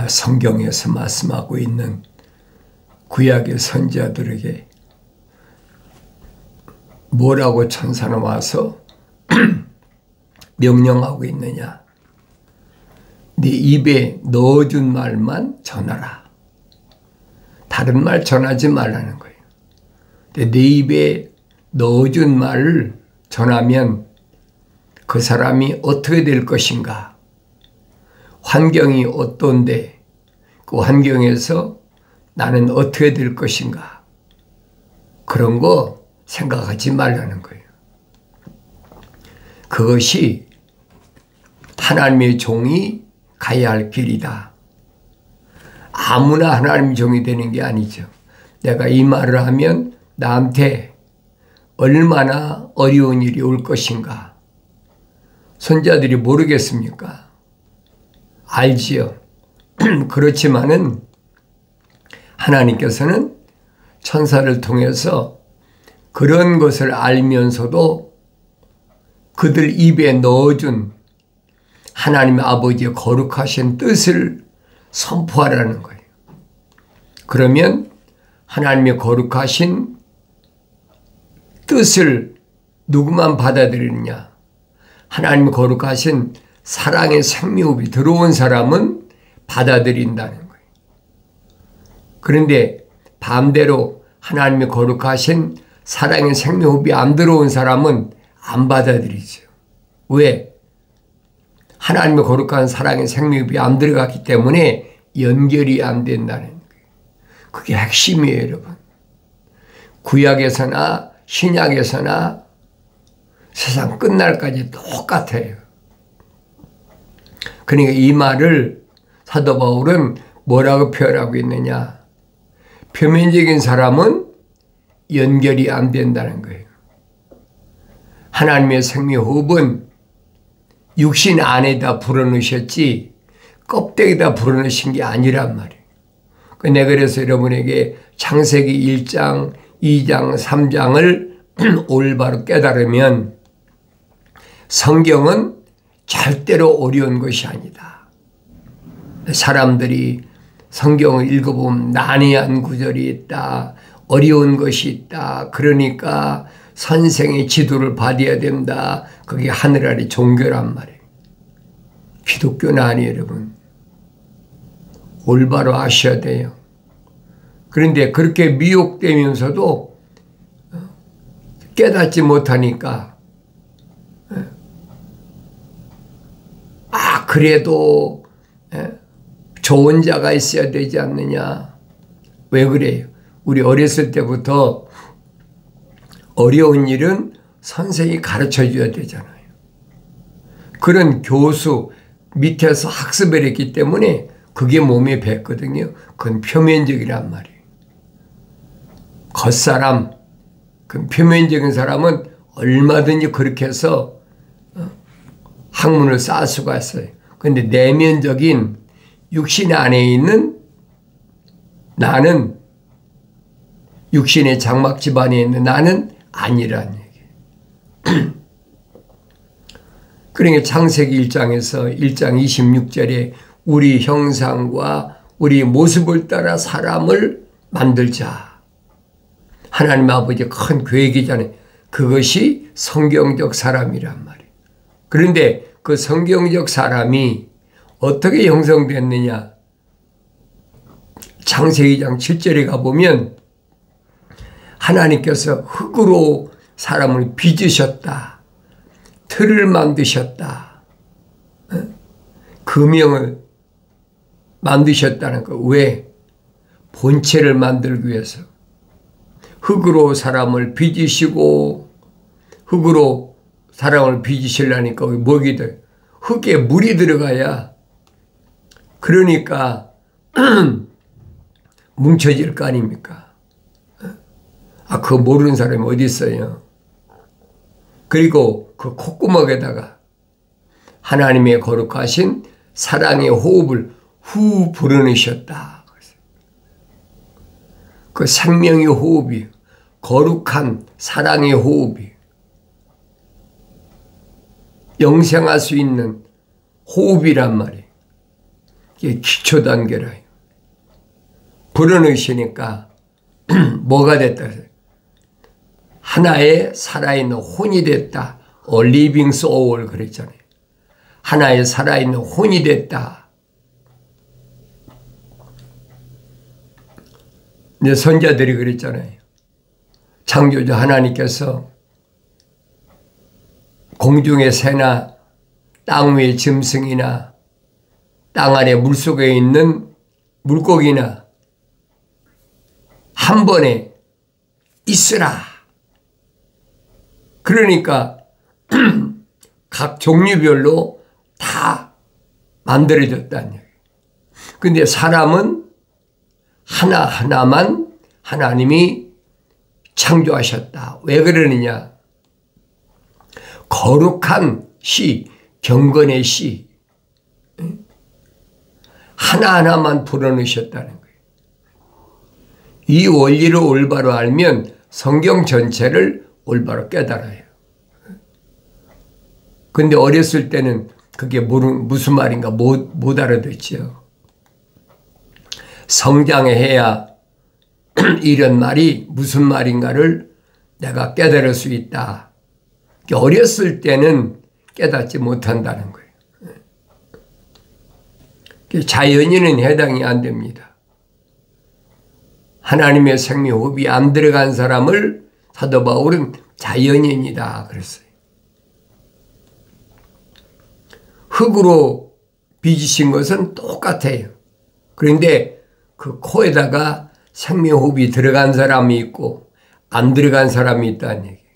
성경에서 말씀하고 있는 구약의 선지자들에게 뭐라고 천사는 와서 명령하고 있느냐. 네 입에 넣어준 말만 전하라. 다른 말 전하지 말라는 거예요. 근데 네 입에 넣어준 말을 전하면 그 사람이 어떻게 될 것인가? 환경이 어떤데 그 환경에서 나는 어떻게 될 것인가? 그런 거 생각하지 말라는 거예요. 그것이 하나님의 종이 가야 할 길이다. 아무나 하나님의 종이 되는 게 아니죠. 내가 이 말을 하면 나한테 얼마나 어려운 일이 올 것인가. 선지자들이 모르겠습니까? 알지요. 그렇지만은 하나님께서는 천사를 통해서 그런 것을 알면서도 그들 입에 넣어준 하나님 아버지의 거룩하신 뜻을 선포하라는 거예요. 그러면 하나님의 거룩하신 뜻을 누구만 받아들이느냐? 하나님의 거룩하신 사랑의 생명이 들어온 사람은 받아들인다는 거예요. 그런데 반대로 하나님의 거룩하신 사랑의 생명이 안 들어온 사람은 안 받아들이죠. 왜? 하나님의 거룩한 사랑의 생명이 안 들어갔기 때문에 연결이 안 된다는 거예요. 그게 핵심이에요, 여러분. 구약에서나 신약에서나 세상 끝날까지 똑같아요. 그러니까 이 말을 사도 바울은 뭐라고 표현하고 있느냐? 표면적인 사람은 연결이 안 된다는 거예요. 하나님의 생명호흡은 육신 안에다 불어넣으셨지 껍데기에다 불어넣으신 게 아니란 말이에요. 내가 그래서 여러분에게 창세기 1장, 2장, 3장을 올바로 깨달으면 성경은 절대로 어려운 것이 아니다. 사람들이 성경을 읽어보면 난해한 구절이 있다. 어려운 것이 있다. 그러니까 선생의 지도를 받아야 된다. 그게 하늘 아래 종교란 말이에요. 기독교는 아니에요, 여러분. 올바로 아셔야 돼요. 그런데 그렇게 미혹되면서도 깨닫지 못하니까 그래도 좋은 자가 있어야 되지 않느냐. 왜 그래요? 우리 어렸을 때부터 어려운 일은 선생이 가르쳐 줘야 되잖아요. 그런 교수 밑에서 학습을 했기 때문에 그게 몸에 뱄거든요. 그건 표면적이란 말이에요. 겉사람, 그 표면적인 사람은 얼마든지 그렇게 해서 학문을 쌓을 수가 있어요. 그런데 내면적인 육신 안에 있는 나는, 육신의 장막 집안에 있는 나는 아니란 얘기예요. 그러니까 창세기 1장에서 1장 26절에 우리 형상과 우리 모습을 따라 사람을 만들자. 하나님 아버지의 큰 계획이잖아요. 그것이 성경적 사람이란 말이에요. 그런데 그 성경적 사람이 어떻게 형성됐느냐. 창세기 2장 7절에 가보면 하나님께서 흙으로 사람을 빚으셨다. 틀을 만드셨다. 금형을 만드셨다는 거. 왜? 본체를 만들기 위해서. 흙으로 사람을 빚으시고 흙으로 사람을 빚으시려니까 뭐기 돼? 흙에 물이 들어가야 그러니까 뭉쳐질 거 아닙니까? 그거 모르는 사람이 어디 있어요? 그리고 그 콧구멍에다가 하나님의 거룩하신 사랑의 호흡을 후 불어넣으셨다. 그 생명의 호흡이, 거룩한 사랑의 호흡이, 영생할 수 있는 호흡이란 말이에요. 이게 기초 단계라. 불어넣으시니까 뭐가 됐다. 하나의 살아있는 혼이 됐다. living soul 그랬잖아요. 하나의 살아있는 혼이 됐다. 이제 선자들이 그랬잖아요. 창조주 하나님께서 공중의 새나 땅 위의 짐승이나 땅 아래 물속에 있는 물고기나 한 번에 있으라. 그러니까 각 종류별로 다 만들어졌다는 얘기예요. 근데 사람은 하나하나만 하나님이 창조하셨다. 왜 그러느냐? 거룩한 씨, 경건의 씨 하나하나만 불어넣으셨다는 거예요. 이 원리를 올바로 알면 성경 전체를 올바로 깨달아요. 근데 어렸을 때는 그게 무슨 말인가 못 알아듣죠. 성장해야 이런 말이 무슨 말인가를 내가 깨달을 수 있다. 어렸을 때는 깨닫지 못한다는 거예요. 자연인은 해당이 안 됩니다. 하나님의 생명호흡이 안 들어간 사람을 사도 바울은 자연인이다 그랬어요. 흙으로 빚으신 것은 똑같아요. 그런데 그 코에다가 생명호흡이 들어간 사람이 있고 안 들어간 사람이 있다는 얘기예요.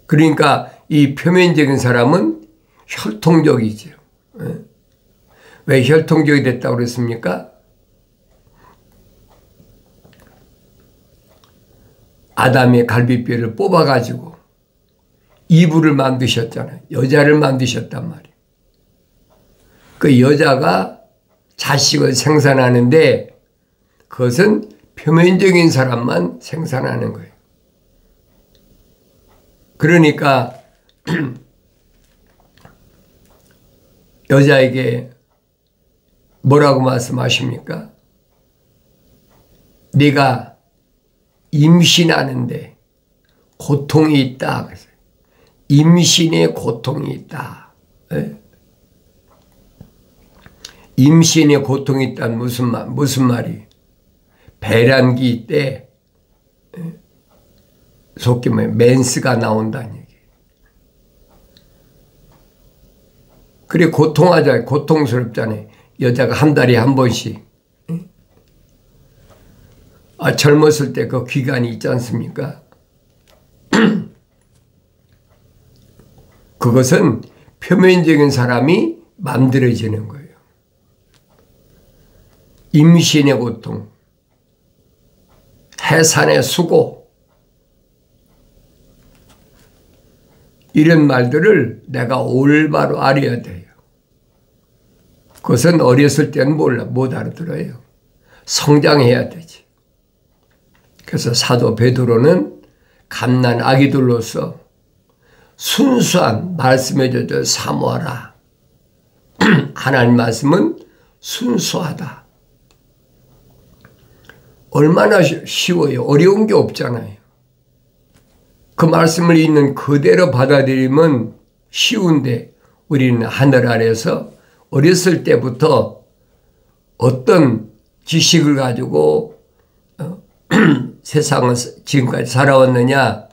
그러니까 이 표면적인 사람은 혈통적이죠. 왜 혈통적이 됐다고 그랬습니까? 아담의 갈비뼈를 뽑아가지고 이브를 만드셨잖아요. 여자를 만드셨단 말이에요. 그 여자가 자식을 생산하는데 그것은 표면적인 사람만 생산하는 거예요. 그러니까 여자에게 뭐라고 말씀하십니까? 네가 임신하는데 고통이 있다. 그래서 임신에 고통이 있다. 임신에 고통이 있다는 무슨 말이? 배란기 때 속기 말해 맨스가 나온다는 얘기예요. 그래 고통하잖아요. 고통스럽잖아요. 여자가 한 달에 한 번씩. 젊었을 때 그 기간이 있지 않습니까? 그것은 표면적인 사람이 만들어지는 거예요. 임신의 고통, 해산의 수고, 이런 말들을 내가 올바로 알아야 돼요. 그것은 어렸을 때는 못 알아들어요. 성장해야 되지. 그래서 사도 베드로는 갓난 아기들로서 순수한 말씀의 저절 사모하라. 하나님 말씀은 순수하다. 얼마나 쉬워요. 어려운 게 없잖아요. 그 말씀을 있는 그대로 받아들이면 쉬운데 우리는 하늘 아래서 어렸을 때부터 어떤 지식을 가지고 세상을 지금까지 살아왔느냐.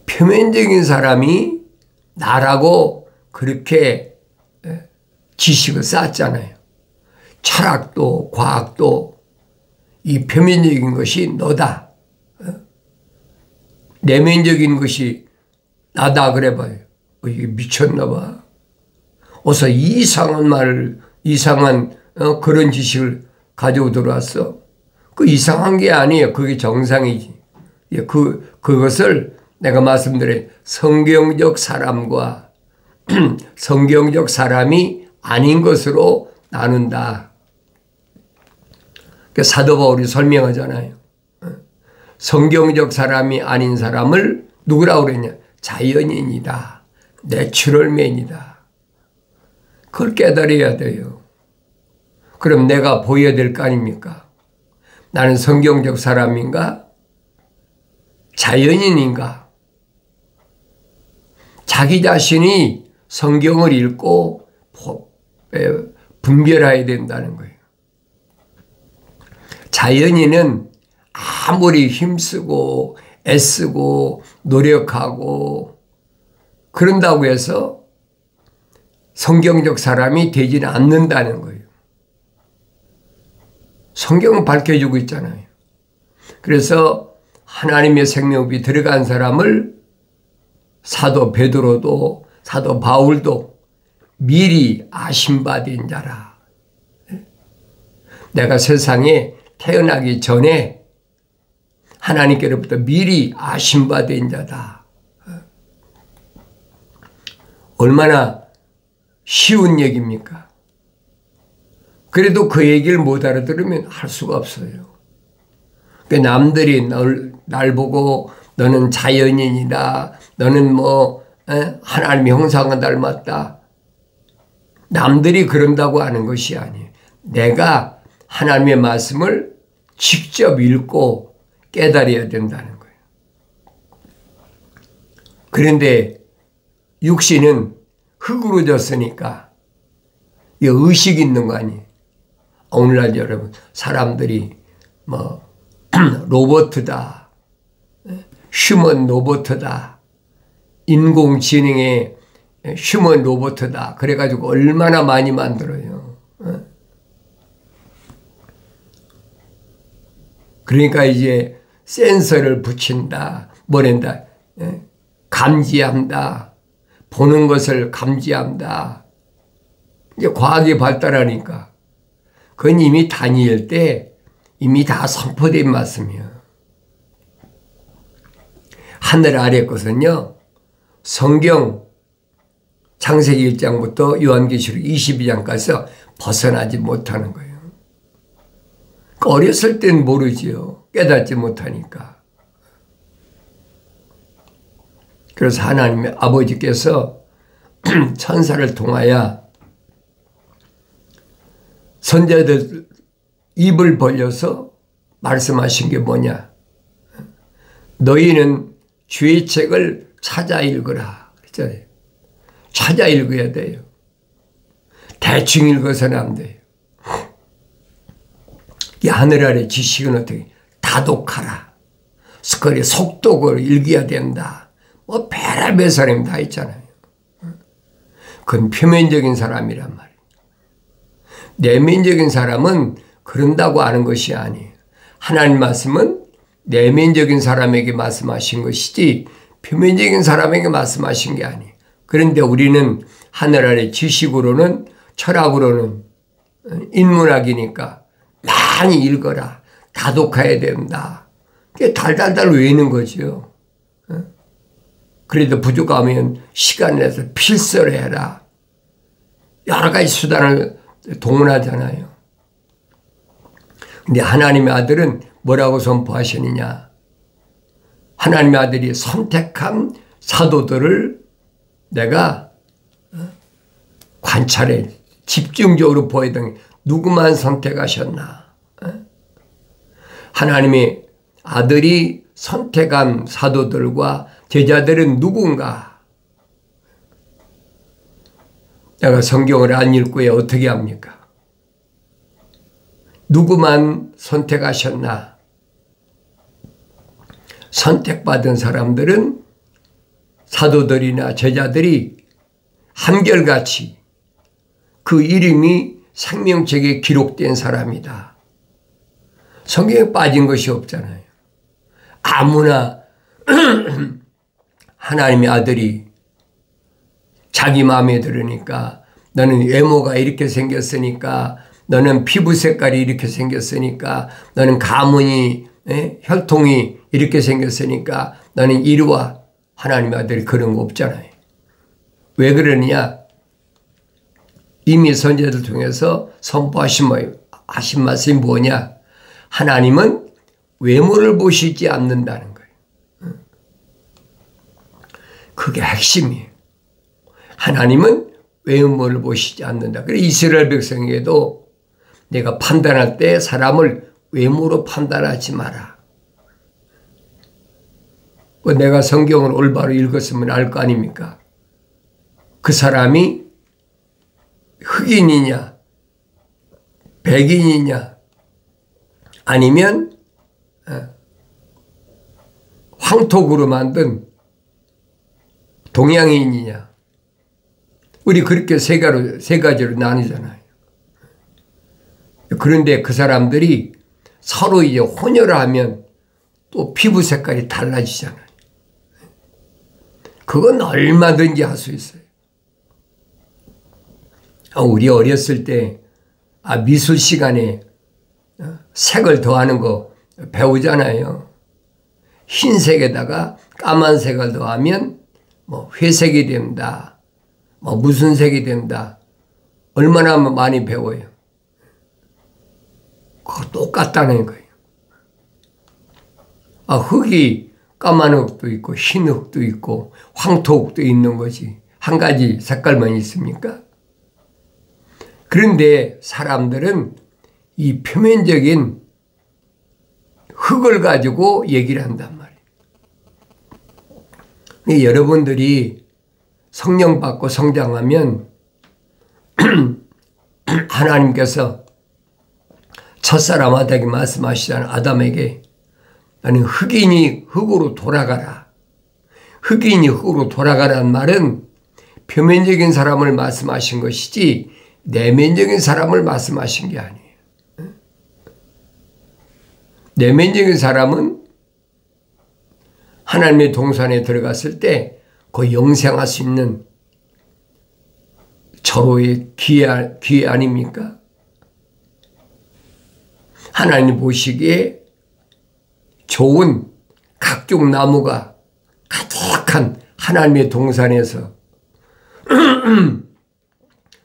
표면적인 사람이 나라고 그렇게 지식을 쌓았잖아요. 철학도 과학도 이 표면적인 것이 너다. 내면적인 것이 나다 그래봐요. 이게 미쳤나 봐. 어서 이상한 말을 이상한 그런 지식을 가지고 들어왔어. 그 이상한 게 아니에요. 그게 정상이지. 그것을 내가 말씀드린 성경적 사람과 성경적 사람이 아닌 것으로 나눈다. 사도 바울이 설명하잖아요. 성경적 사람이 아닌 사람을 누구라고 그랬냐? 자연인이다. 내추럴맨이다. 그걸 깨달아야 돼요. 그럼 내가 보여야 될 거 아닙니까? 나는 성경적 사람인가? 자연인인가? 자기 자신이 성경을 읽고 분별해야 된다는 거예요. 자연인은 아무리 힘쓰고 애쓰고 노력하고 그런다고 해서 성경적 사람이 되지는 않는다는 거예요. 성경은 밝혀주고 있잖아요. 그래서 하나님의 생명이 들어간 사람을 사도 베드로도 사도 바울도 미리 아심받은 자라. 내가 세상에 태어나기 전에 하나님께로부터 미리 아심받은 자다. 얼마나 쉬운 얘기입니까? 그래도 그 얘기를 못 알아들으면 할 수가 없어요. 남들이 날 보고 너는 자연인이다. 너는 하나님의 형상과 닮았다. 남들이 그런다고 하는 것이 아니에요. 내가 하나님의 말씀을 직접 읽고 깨달아야 된다는 거예요. 그런데 육신은 흙으로 졌으니까 의식이 있는 거 아니에요. 오늘날 여러분 사람들이 로봇이다. 휴먼 로봇이다. 인공지능의 휴먼 로봇이다. 그래가지고 얼마나 많이 만들어요. 그러니까 이제 센서를 붙인다. 뭐랜다. 감지한다. 보는 것을 감지한다. 이제 과학이 발달하니까 그건 이미 다니엘 때 이미 다 선포된 말씀이에요. 하늘 아래 것은요. 성경 창세기 1장부터 요한계시록 22장까지 벗어나지 못하는 거예요. 어렸을 땐 모르지요. 깨닫지 못하니까. 그래서 하나님의 아버지께서 천사를 통하여 선자들 입을 벌려서 말씀하신 게 뭐냐. 너희는 주의 책을 찾아 읽으라. 그랬잖아요. 찾아 읽어야 돼요. 대충 읽어서는 안 돼요. 이 하늘 아래 지식은 어떻게 다독하라. 스컬이 속독을 읽어야 된다. 별의별 사람이 다 있잖아요. 그건 표면적인 사람이란 말이에요. 내면적인 사람은 그런다고 하는 것이 아니에요. 하나님 말씀은 내면적인 사람에게 말씀하신 것이지 표면적인 사람에게 말씀하신 게 아니에요. 그런데 우리는 하늘 아래 지식으로는 철학으로는 인문학이니까 많이 읽어라. 다독해야 된다. 달달달 외우는 거죠. 그래도 부족하면 시간 내서 필서를 해라. 여러 가지 수단을 동원하잖아요. 근데 하나님의 아들은 뭐라고 선포하시느냐. 하나님의 아들이 선택한 사도들을 내가 관찰해 집중적으로 보이던 누구만 선택하셨나. 하나님의 아들이 선택한 사도들과 제자들은 누군가. 내가 성경을 안 읽고 어떻게 합니까? 누구만 선택하셨나. 선택받은 사람들은 사도들이나 제자들이 한결같이 그 이름이 생명책에 기록된 사람이다. 성경에 빠진 것이 없잖아요. 아무나 하나님의 아들이 자기 마음에 들으니까 너는 외모가 이렇게 생겼으니까 너는 피부 색깔이 이렇게 생겼으니까 너는 가문이 혈통이 이렇게 생겼으니까 너는 이리와. 하나님의 아들이 그런 거 없잖아요. 왜 그러느냐. 이미 선지자들 통해서 선포하신 말씀이 뭐냐. 하나님은 외모를 보시지 않는다는 거예요. 그게 핵심이에요. 하나님은 외모를 보시지 않는다. 그래 이스라엘 백성에게도 내가 판단할 때 사람을 외모로 판단하지 마라. 내가 성경을 올바로 읽었으면 알 거 아닙니까? 그 사람이 흑인이냐 백인이냐 아니면 황토구로 만든 동양인이냐. 우리 그렇게 세 가지로 나누잖아요. 그런데 그 사람들이 서로 이제 혼혈을 하면 또 피부 색깔이 달라지잖아요. 그건 얼마든지 할 수 있어요. 우리 어렸을 때 미술 시간에 색을 더하는 거 배우잖아요. 흰색에다가 까만색을 더하면 뭐 회색이 된다. 뭐 무슨 색이 된다. 얼마나 많이 배워요. 그거 똑같다는 거예요. 흙이 까만 흙도 있고 흰 흙도 있고 황토 흙도 있는 거지. 한 가지 색깔만 있습니까? 그런데 사람들은 이 표면적인 흙을 가지고 얘기를 한단 말이에요. 여러분들이 성령 받고 성장하면 하나님께서 첫사람 아담에게 말씀하시잖아요. 아담에게 나는 흙인이 흙으로 돌아가라. 흙인이 흙으로 돌아가라는 말은 표면적인 사람을 말씀하신 것이지 내면적인 사람을 말씀하신 게 아니에요. 내면적인 사람은 하나님의 동산에 들어갔을 때 그 영생할 수 있는 절호의 기회 아닙니까? 하나님 보시기에 좋은 각종 나무가 가득한 하나님의 동산에서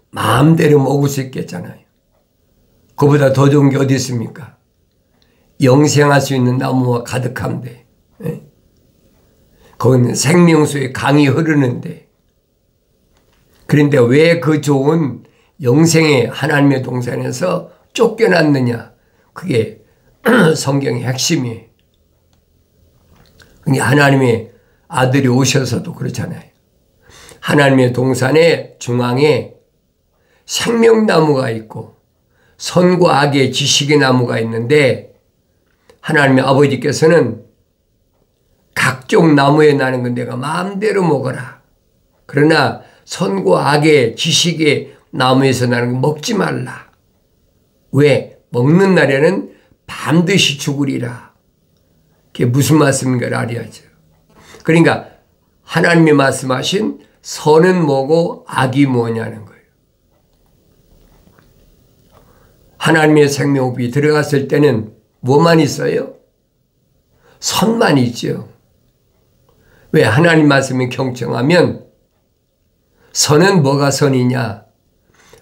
마음대로 먹을 수 있겠잖아요. 그보다 더 좋은 게 어디 있습니까? 영생할 수 있는 나무와 가득한데, 거기는 생명수의 강이 흐르는데, 그런데 왜 그 좋은 영생의 하나님의 동산에서 쫓겨났느냐? 그게 성경의 핵심이에요. 하나님의 아들이 오셔서도 그렇잖아요. 하나님의 동산의 중앙에 생명나무가 있고 선과 악의 지식의 나무가 있는데 하나님의 아버지께서는 각종 나무에 나는 건 내가 마음대로 먹어라. 그러나 선과 악의 지식의 나무에서 나는 건 먹지 말라. 왜? 먹는 날에는 반드시 죽으리라. 그게 무슨 말씀인가를 알아야죠. 그러니까 하나님이 말씀하신 선은 뭐고 악이 뭐냐는 거예요. 하나님의 생명호흡이 들어갔을 때는 뭐만 있어요? 선만 있죠. 왜? 하나님 말씀이 경청하면 선은 뭐가 선이냐?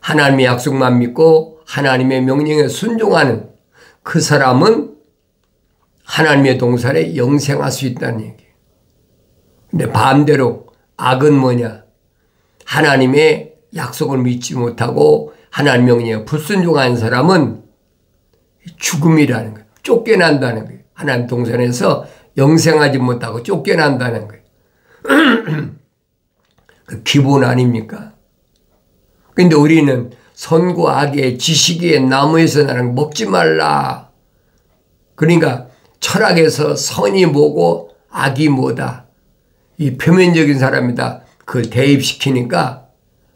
하나님의 약속만 믿고 하나님의 명령에 순종하는 그 사람은 하나님의 동산에 영생할 수 있다는 얘기예요. 근데 반대로 악은 뭐냐? 하나님의 약속을 믿지 못하고 하나님 명령에 불순종하는 사람은 죽음이라는 거예요. 쫓겨난다는 거예요. 하나님 동산에서 영생하지 못하고 쫓겨난다는 거예요. 그 기본 아닙니까? 근데 우리는 선과 악의 지식의 나무에서 나는 먹지 말라. 그러니까 철학에서 선이 뭐고 악이 뭐다. 이 표면적인 사람이다. 그걸 대입시키니까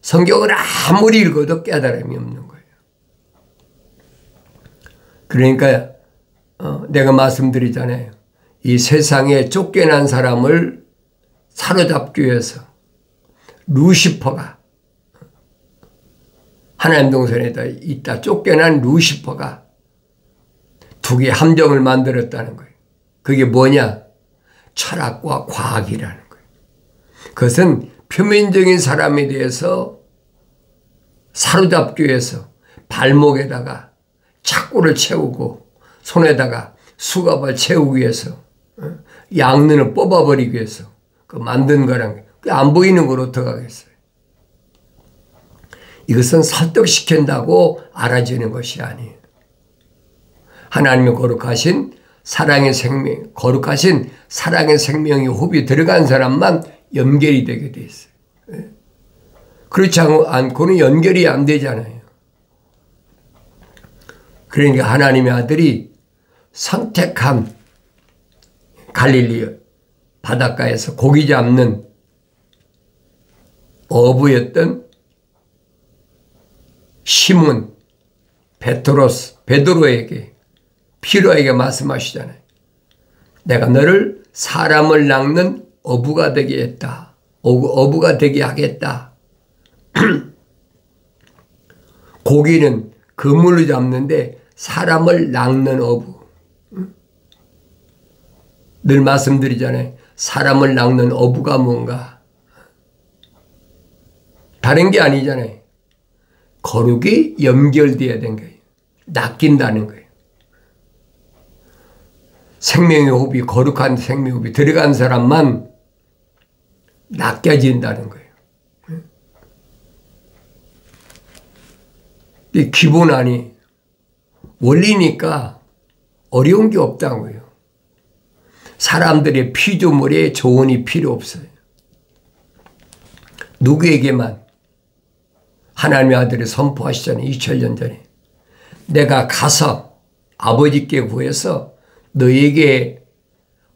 성경을 아무리 읽어도 깨달음이 없는 거예요. 그러니까 내가 말씀드리잖아요. 이 세상에 쫓겨난 사람을 사로잡기 위해서 루시퍼가 하나님 동산에 있다 쫓겨난 루시퍼가 두 개의 함정을 만들었다는 거예요. 그게 뭐냐? 철학과 과학이라는 거예요. 그것은 표면적인 사람에 대해서 사로잡기 위해서 발목에다가 착고를 채우고 손에다가 수갑을 채우기 위해서 양눈을 뽑아버리기 위해서 그 만든 거란 게 안 보이는 걸 어떡하겠어요. 이것은 설득시킨다고 알아지는 것이 아니에요. 하나님의 거룩하신 사랑의 생명, 거룩하신 사랑의 생명이 호흡이 들어간 사람만 연결이 되게 돼 있어요. 그렇지 않고는 연결이 안 되잖아요. 그러니까 하나님의 아들이 선택한 갈릴리 바닷가에서 고기 잡는 어부였던 시몬 베드로에게 피로에게 말씀하시잖아요. 내가 너를 사람을 낚는 어부가 되게 했다. 어부가 되게 하겠다. 고기는 그물로 잡는데 사람을 낚는 어부. 늘 말씀드리잖아요. 사람을 낚는 어부가 뭔가. 다른 게 아니잖아요. 거룩이 연결되어야 된 거예요. 낚인다는 거예요. 생명의 호흡이, 거룩한 생명의 호흡이 들어간 사람만 낚여진다는 거예요. 이 기본 아니, 원리니까 어려운 게 없다고요. 사람들의 피조물에 조언이 필요 없어요. 누구에게만 하나님의 아들이 선포하시잖아요. 2000년 전에. 내가 가서 아버지께 구해서 너에게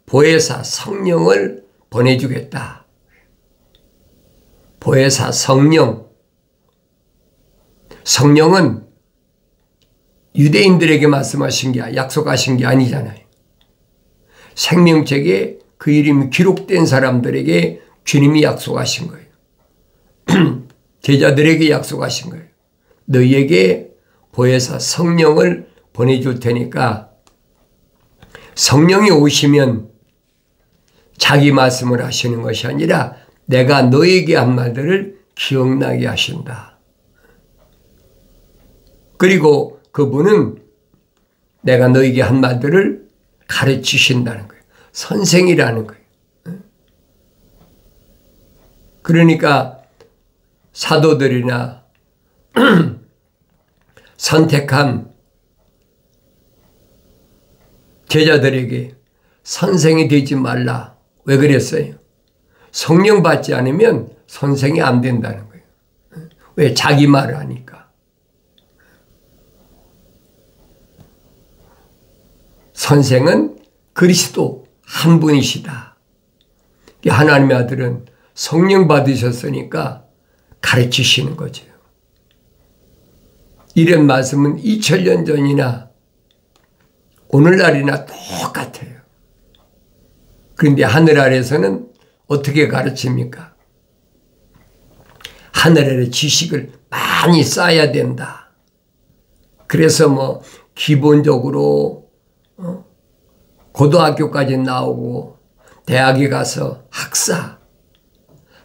보혜사 성령을 보내주겠다. 보혜사 성령. 성령은 유대인들에게 말씀하신 게 약속하신 게 아니잖아요. 생명책에 그 이름이 기록된 사람들에게 주님이 약속하신 거예요. 제자들에게 약속하신 거예요. 너희에게 보혜사 성령을 보내줄 테니까 성령이 오시면 자기 말씀을 하시는 것이 아니라 내가 너에게 한 말들을 기억나게 하신다. 그리고 그분은 내가 너에게 한 말들을 가르치신다는 거예요. 선생이라는 거예요. 그러니까 사도들이나 선택한 제자들에게 선생이 되지 말라. 왜 그랬어요? 성령 받지 않으면 선생이 안 된다는 거예요. 왜? 자기 말을 하니까. 선생은 그리스도 한 분이시다. 하나님의 아들은 성령 받으셨으니까 가르치시는 거죠. 이런 말씀은 2000년 전이나 오늘날이나 똑같아요. 그런데 하늘 아래서는 어떻게 가르칩니까? 하늘 아래 지식을 많이 쌓아야 된다. 그래서 기본적으로 고등학교까지 나오고 대학에 가서 학사,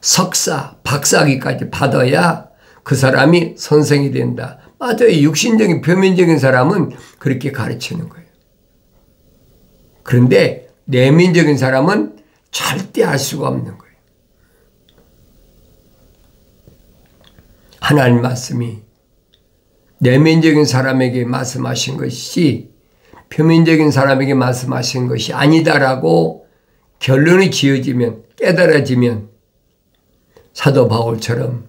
석사, 박사학위까지 받아야 그 사람이 선생이 된다. 맞아요. 육신적인 표면적인 사람은 그렇게 가르치는 거예요. 그런데 내면적인 사람은 절대 알 수가 없는 거예요. 하나님 말씀이 내면적인 사람에게 말씀하신 것이지 표면적인 사람에게 말씀하신 것이 아니다라고 결론이 지어지면, 깨달아지면 사도 바울처럼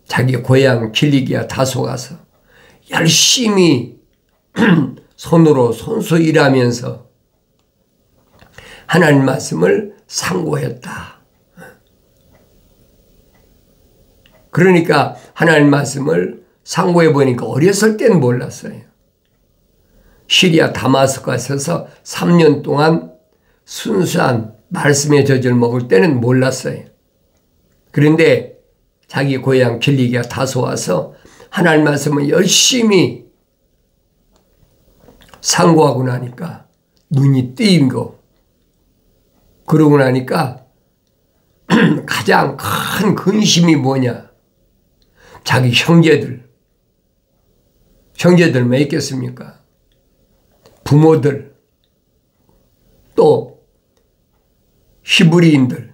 자기 고향 길리기아 다소 가서 열심히 손으로 손수 일하면서 하나님 말씀을 상고했다. 그러니까 하나님 말씀을 상고해 보니까 어렸을 때는 몰랐어요. 시리아 다마스커스에서 3년 동안 순수한 말씀의 젖을 먹을 때는 몰랐어요. 그런데 자기 고향 길리기아 다소 와서 하나님 말씀을 열심히 상고하고 나니까 눈이 뜨인 거. 그러고 나니까 가장 큰 근심이 뭐냐. 자기 형제들 왜 있겠습니까? 부모들, 또 히브리인들,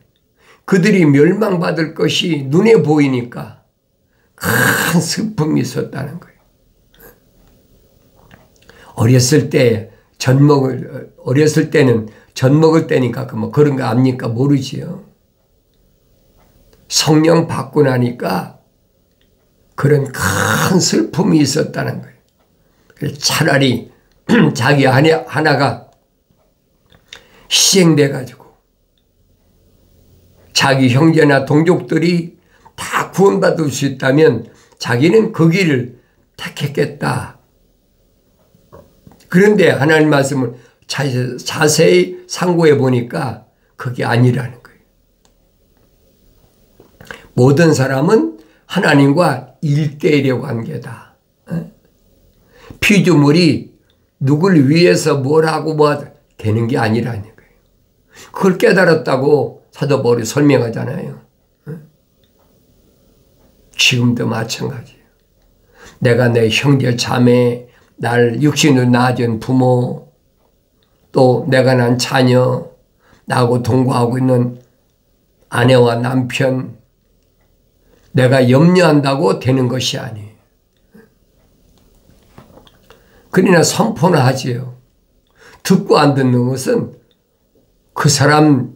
그들이 멸망받을 것이 눈에 보이니까 큰 슬픔이 있었다는 거예요. 어렸을 때는 젖 먹을 때니까 뭐 그런 거 압니까? 모르지요. 성령 받고 나니까 그런 큰 슬픔이 있었다는 거예요. 그래서 차라리 자기 하나가 희생돼 가지고 자기 형제나 동족들이 다 구원받을 수 있다면 자기는 그 길을 택했겠다. 그런데 하나님 말씀을 자세히 상고해 보니까 그게 아니라는 거예요. 모든 사람은 하나님과 1대1의 관계다. 피조물이 누굴 위해서 뭘 하고 뭐 되는 게 아니라는 거예요. 그걸 깨달았다고 사도 바울이 설명하잖아요. 지금도 마찬가지예요. 내가 내 형제 자매, 날 육신으로 낳아준 부모, 또 내가 난 자녀, 나하고 동거하고 있는 아내와 남편, 내가 염려한다고 되는 것이 아니에요. 그러나 선포는 하지요. 듣고 안 듣는 것은 그 사람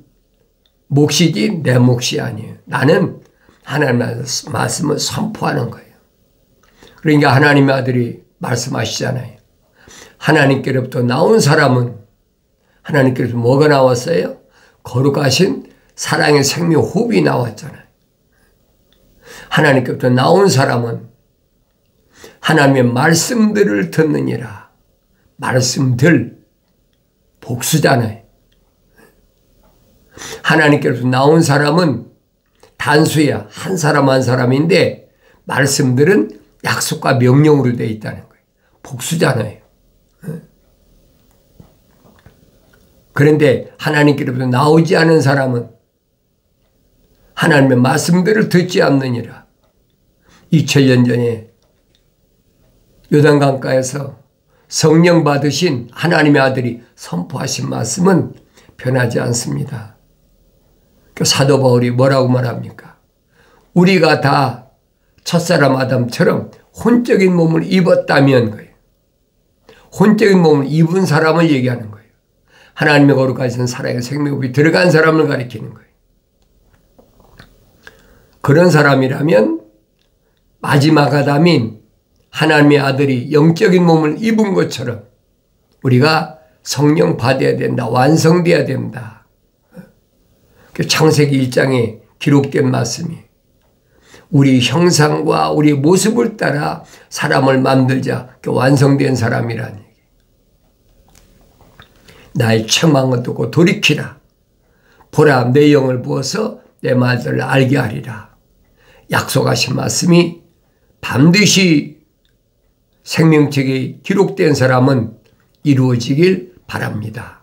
몫이지 내 몫이 아니에요. 나는 하나님의 말씀을 선포하는 거예요. 그러니까 하나님의 아들이 말씀하시잖아요. 하나님께로부터 나온 사람은 하나님께로부터 뭐가 나왔어요? 거룩하신 사랑의 생명 호흡이 나왔잖아요. 하나님께로부터 나온 사람은 하나님의 말씀들을 듣느니라. 말씀들 복수잖아요. 하나님께로부터 나온 사람은 단수야. 한 사람 한 사람인데 말씀들은 약속과 명령으로 되어 있다는 거예요. 복수잖아요. 그런데 하나님께로부터 나오지 않은 사람은 하나님의 말씀들을 듣지 않느니라. 2000년 전에 요단강가에서 성령 받으신 하나님의 아들이 선포하신 말씀은 변하지 않습니다. 사도 바울이 뭐라고 말합니까? 우리가 다 첫사람 아담처럼 혼적인 몸을 입었다면 거예요. 혼적인 몸을 입은 사람을 얘기하는 거예요. 하나님의 거룩하신 사랑의 생명이 들어간 사람을 가리키는 거예요. 그런 사람이라면 마지막 아담인 하나님의 아들이 영적인 몸을 입은 것처럼 우리가 성령 받아야 된다. 완성돼야 된다. 창세기 1장에 기록된 말씀이 우리 형상과 우리 모습을 따라 사람을 만들자. 완성된 사람이라는 얘기. 나의 청망을 듣고 돌이키라. 보라 내 영을 부어서 내 말들을 알게 하리라. 약속하신 말씀이 반드시 생명책에 기록된 사람은 이루어지길 바랍니다.